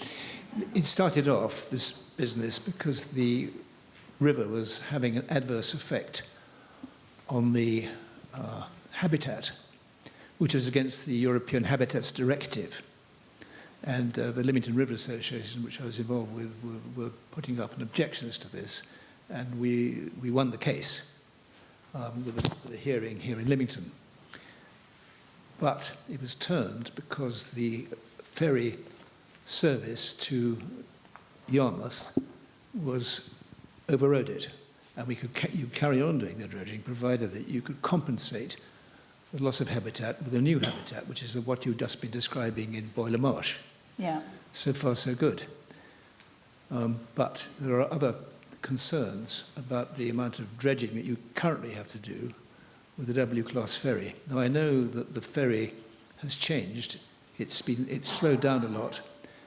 It started off, this business, because the river was having an adverse effect on the habitat, which was against the European Habitats Directive. And the Lymington River Association, which I was involved with, were putting up an objections to this. And we won the case with a hearing here in Lymington. But it was turned because the ferry service to Yarmouth was overloaded, and you carry on doing the dredging provided that you could compensate the loss of habitat with a new habitat, which is what you've just been describing in Boiler Marsh. Yeah. So far, so good. But there are other concerns about the amount of dredging that you currently have to do with the W-class ferry. Now, I know that the ferry has changed. It's slowed down a lot.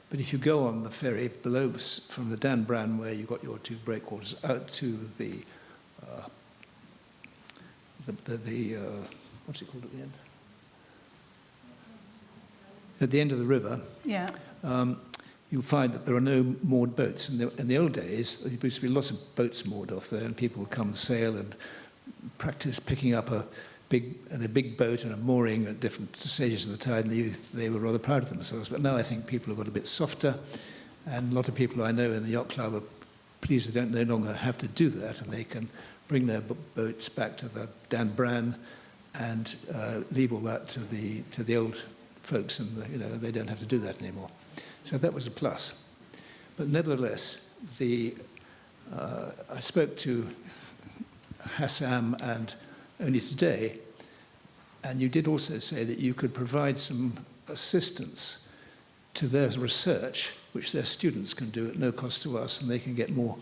But if you go on the ferry below from the Dan Bran, where you've got your two breakwaters, out to the what's it called at the end? At the end of the river, Yeah. you'll find that there are no moored boats. In the old days, there used to be lots of boats moored off there, and people would come sail and practice picking up a big boat and a mooring at different stages of the tide, and they were rather proud of themselves. But now I think people have got a bit softer, and a lot of people I know in the yacht club are pleased they don't no longer have to do that, and they can bring their boats back to the Dan Bran and leave all that to the old folks, and they don't have to do that anymore. So that was a plus. But nevertheless, I spoke to Hassam and only today, and you did also say that you could provide some assistance to their research, which their students can do at no cost to us, and they can get more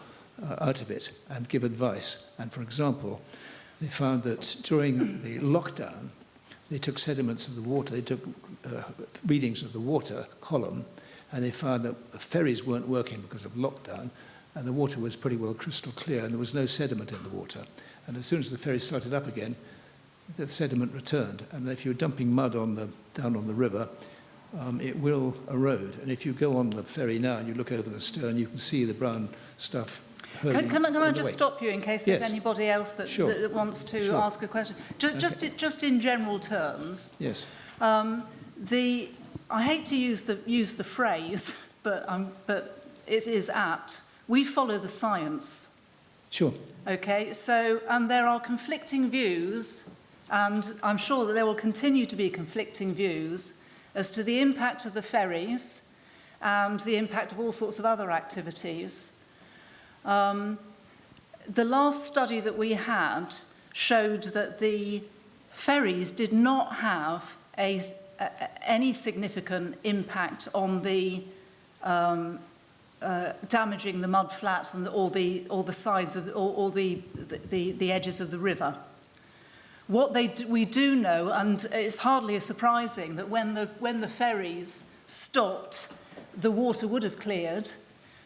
out of it and give advice. And for example, they found that during the lockdown, they took sediments of the water, they took readings of the water column, and they found that the ferries weren't working because of lockdown, and the water was pretty well crystal clear, and there was no sediment in the water. And as soon as the ferry started up again, the sediment returned. And if you're dumping mud down on the river, it will erode. And if you go on the ferry now and you look over the stern, you can see the brown stuff hurling. Can I just away. stop you in case there's Yes. anybody else that, Sure. that wants to Sure. ask a question? Just in general terms, Yes. I hate to use the phrase, but it is apt. We follow the science. Sure. Okay, so, and there are conflicting views, and I'm sure that there will continue to be conflicting views as to the impact of the ferries and the impact of all sorts of other activities. The last study that we had showed that the ferries did not have any significant impact on the damaging the mud flats and or the sides of or the edges of the river. What we do know, and it's hardly surprising, that when the ferries stopped, the water would have cleared,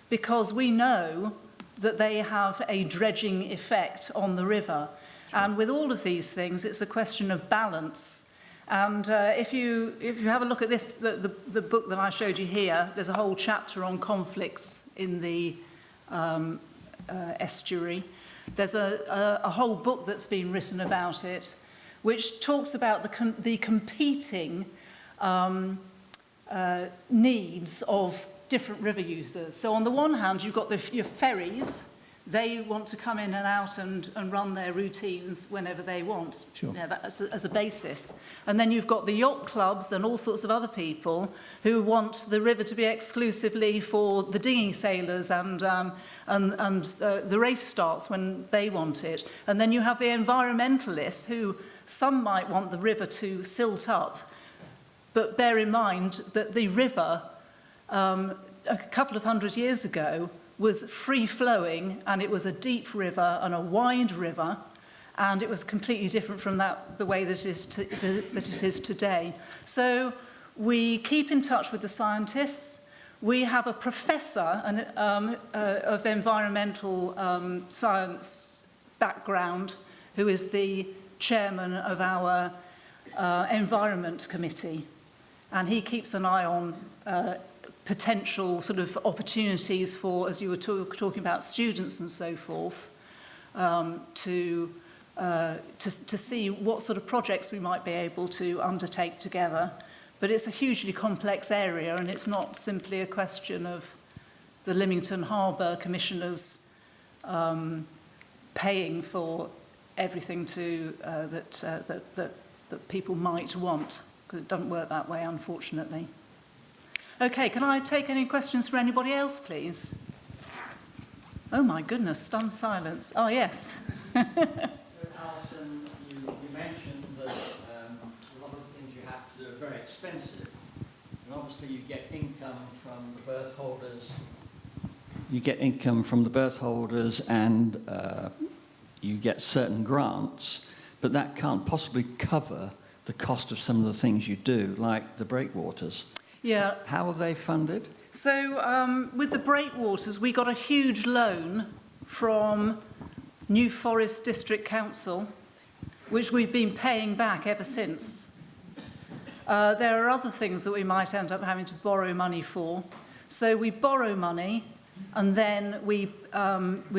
because we know that they have a dredging effect on the river. Sure. And with all of these things, it's a question of balance. And if you have a look at this, the book that I showed you here, there's a whole chapter on conflicts in the estuary. There's a whole book that's been written about it, which talks about the competing needs of different river users. So on the one hand, you've got your ferries. They want to come in and out and run their routines whenever they want. Sure. That as a basis. And then you've got the yacht clubs and all sorts of other people who want the river to be exclusively for the dinghy sailors and the race starts when they want it. And then you have the environmentalists who some might want the river to silt up. But bear in mind that the river, a couple of hundred years ago, was free-flowing, and it was a deep river and a wide river, and it was completely different from the way that it is today. So we keep in touch with the scientists. We have a professor of environmental science background who is the chairman of our Environment Committee, and he keeps an eye on potential sort of opportunities for, as you were talking about, students and so forth, to see what sort of projects we might be able to undertake together. But it's a hugely complex area, and it's not simply a question of the Lymington Harbour Commissioners paying for everything that people might want, because it doesn't work that way, unfortunately. Okay, can I take any questions for anybody else, please? Oh my goodness, stunned silence. Oh, yes. So, Alison, you mentioned that a lot of the things you have to do are very expensive. And obviously you get income from the berth holders. You get income from the berth holders and you get certain grants, but that can't possibly cover the cost of some of the things you do, like the breakwaters. Yeah. How are they funded? So with the breakwaters, we got a huge loan from New Forest District Council, which we've been paying back ever since. There are other things that we might end up having to borrow money for. So we borrow money, and then we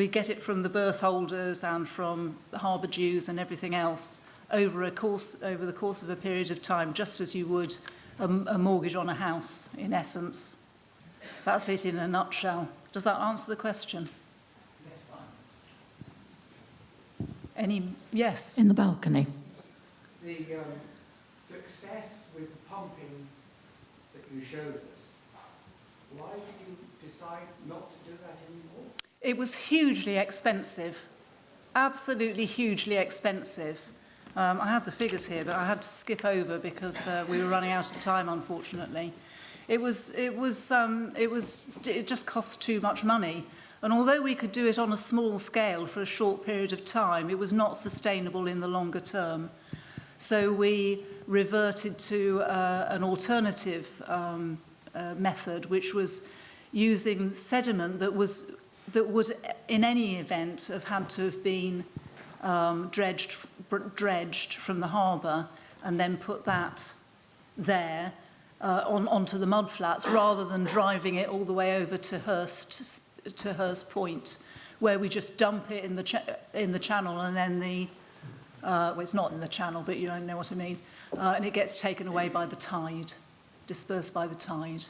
get it from the berth holders and from the harbour dues and everything else over the course of a period of time, just as you would a mortgage on a house, in essence. That's it in a nutshell. Does that answer the question? Yes? In the balcony. The success with pumping that you showed us, why did you decide not to do that anymore? It was hugely expensive, absolutely hugely expensive. I had the figures here, but I had to skip over because we were running out of time, unfortunately. It just cost too much money. And although we could do it on a small scale for a short period of time, it was not sustainable in the longer term. So we reverted to an alternative method, which was using sediment that would, in any event, have had to have been dredged from the harbour and then put that there onto the mudflats, rather than driving it all the way over to Hurst Point, where we just dump it in the channel, and then well, it's not in the channel, but you don't know what I mean, and it gets taken away by the tide, dispersed by the tide.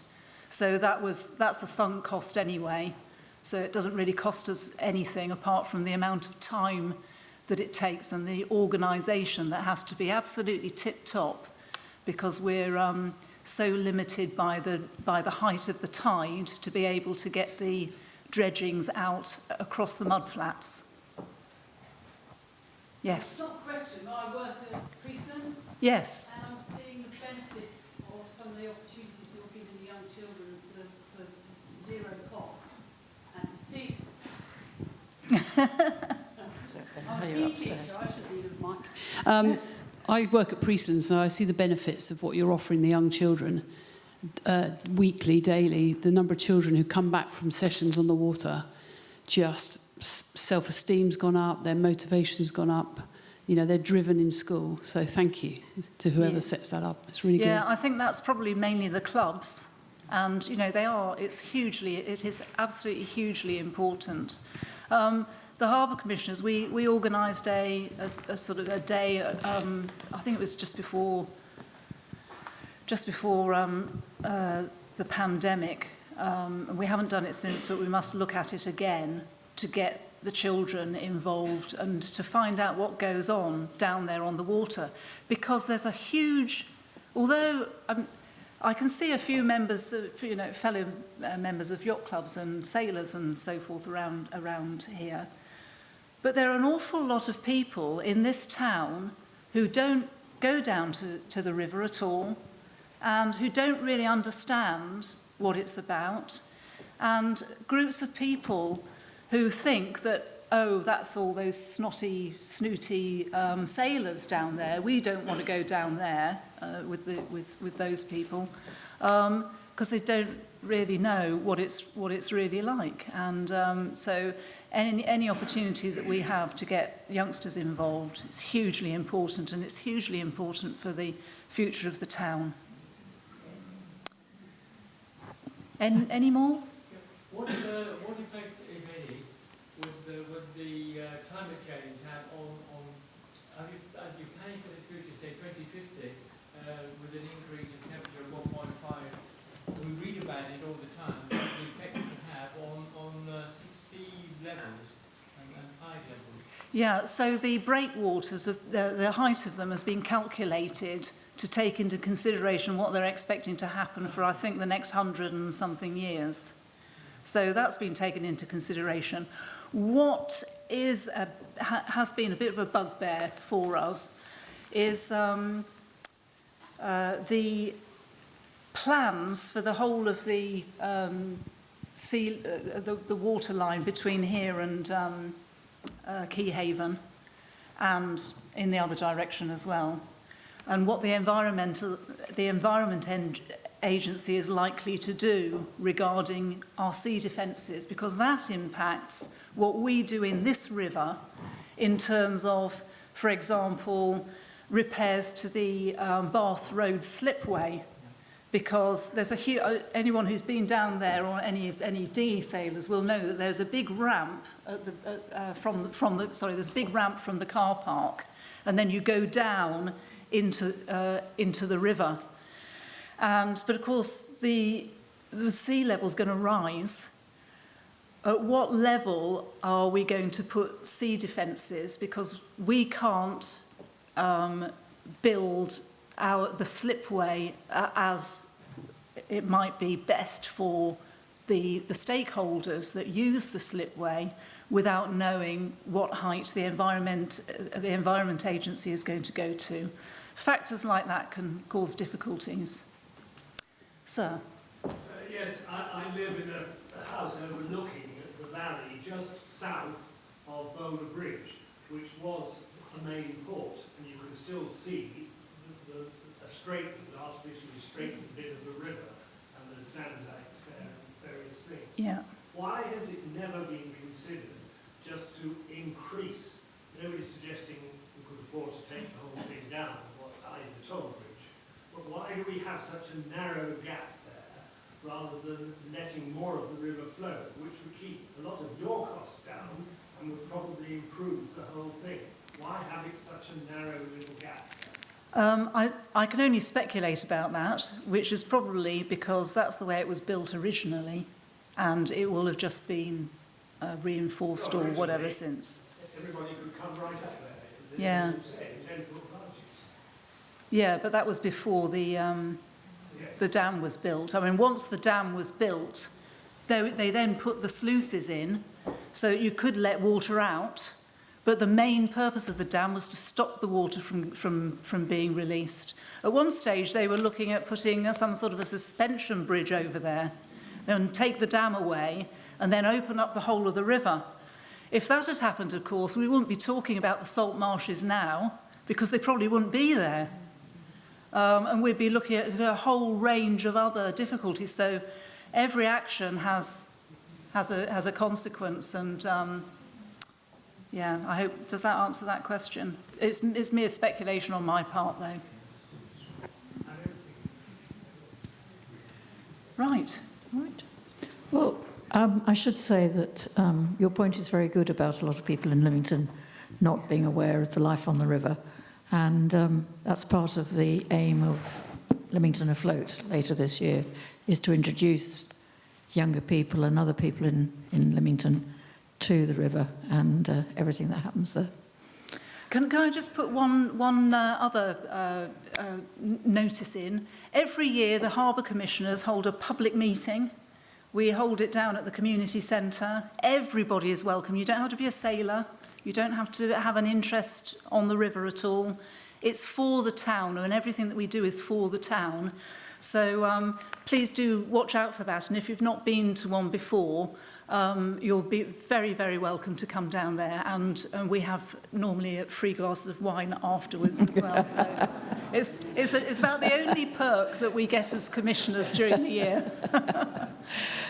So that's a sunk cost anyway. So it doesn't really cost us anything apart from the amount of time that it takes and the organisation that has to be absolutely tip-top, because we're so limited by the height of the tide to be able to get the dredgings out across the mudflats. Yes? It's not a question, but I work at Priestlands. Yes. And I'm seeing the benefits of some of the opportunities you're giving the young children for zero cost. And to see I'm a PE teacher, I should need a mic. I work at Priestlands, so I see the benefits of what you're offering the young children weekly, daily. The number of children who come back from sessions on the water, just self-esteem's gone up, their motivation's gone up. You know, they're driven in school. So thank you to whoever sets that up. It's really good. Yeah, I think that's probably mainly the clubs. And, you know, it is absolutely hugely important. the Harbour Commissioners, we organised a sort of a day, I think it was just before the pandemic. We haven't done it since, but we must look at it again to get the children involved and to find out what goes on down there on the water. Because there's a huge, although I can see a few members, fellow members of yacht clubs and sailors and so forth around here, but there are an awful lot of people in this town who don't go down to the river at all and who don't really understand what it's about, and groups of people who think that, oh, that's all those snotty, snooty sailors down there. We don't want to go down there with those people because they don't really know what it's really like. And so any opportunity that we have to get youngsters involved is hugely important, and it's hugely important for the future of the town. Any more? What effect, if any, would the climate change have on are you planning for the future, say 2050, with an increase in temperature of 1.5? We read about it all the time, the effect it can have on sea levels and tide levels. Yeah, so the breakwaters, the height of them has been calculated to take into consideration what they're expecting to happen for, I think, the next 100 and something years. So that's been taken into consideration. What has been a bit of a bugbear for us is the plans for the whole of the the water line between here and Key Haven, and in the other direction as well. And what the Environment Agency is likely to do regarding our sea defences, because that impacts what we do in this river in terms of, for example, repairs to the Bath Road slipway, because there's anyone who's been down there, or any DE sailors will know that there's a big ramp there's a big ramp from the car park, and then you go down into the river. But of course the sea level's going to rise. At what level are we going to put sea defences? Because we can't build the slipway as it might be best for the stakeholders that use the slipway, without knowing what height the Environment Agency is going to go to. Factors like that can cause difficulties. Sir? Yes, I live in a house overlooking the valley just south of Boulder Bridge, which was the main port, and you can still see an artificially straightened bit of the river, and there's sandbanks there and various things. Yeah. Why has it never been considered just to increase? Nobody's suggesting we could afford to take the whole thing down, the toll bridge, but why do we have such a narrow gap there, rather than letting more of the river flow, which would keep a lot of your costs down and would probably improve the whole thing? Why have it such a narrow little gap? I can only speculate about that, which is probably because that's the way it was built originally, and it will have just been reinforced or whatever since. Everybody could come right up there. Yeah. 10-foot barges. Yeah, but that was before the dam was built. I mean, once the dam was built, they then put the sluices in so you could let water out, but the main purpose of the dam was to stop the water from being released. At one stage, they were looking at putting some sort of a suspension bridge over there and take the dam away and then open up the whole of the river. If that had happened, of course, we wouldn't be talking about the salt marshes now, because they probably wouldn't be there. And we'd be looking at a whole range of other difficulties. So every action has a consequence. And yeah, I hope, does that answer that question? It's mere speculation on my part, though. Right. Well, I should say that your point is very good about a lot of people in Lymington not being aware of the life on the river. And that's part of the aim of Lymington Afloat later this year, is to introduce younger people and other people in Lymington to the river and everything that happens there. Can I just put one other notice in? Every year the Harbour Commissioners hold a public meeting. We hold it down at the community centre. Everybody is welcome. You don't have to be a sailor. You don't have to have an interest on the river at all. It's for the town, and everything that we do is for the town. So please do watch out for that. And if you've not been to one before, you'll be very, very welcome to come down there. And we have normally free glasses of wine afterwards as well. So it's about the only perk that we get as commissioners during the year.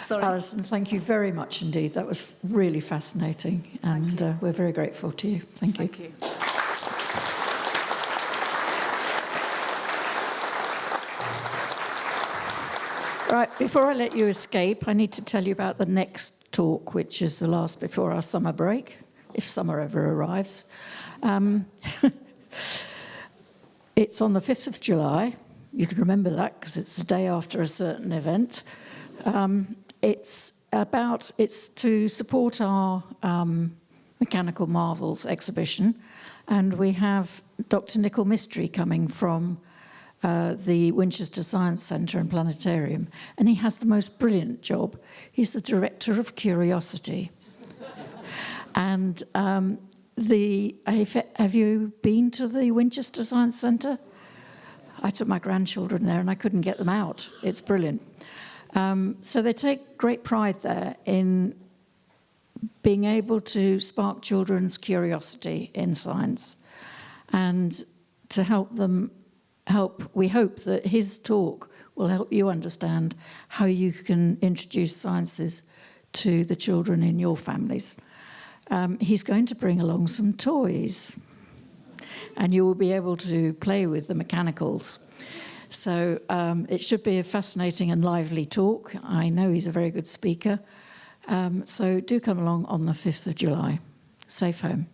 Sorry. Alison, thank you very much indeed. That was really fascinating, and we're very grateful to you. Thank you. Thank you. Right, before I let you escape, I need to tell you about the next talk, which is the last before our summer break, if summer ever arrives. It's on the 5th of July. You can remember that because it's the day after a certain event. It's to support our Mechanical Marvels exhibition, and we have Dr. Nicol Mistry coming from the Winchester Science Centre and Planetarium, and he has the most brilliant job. He's the director of Curiosity. And have you been to the Winchester Science Centre? I took my grandchildren there and I couldn't get them out. It's brilliant. So they take great pride there in being able to spark children's curiosity in science, and to we hope that his talk will help you understand how you can introduce sciences to the children in your families. He's going to bring along some toys, and you will be able to play with the mechanicals. So it should be a fascinating and lively talk. I know he's a very good speaker. So do come along on the 5th of July. Safe home.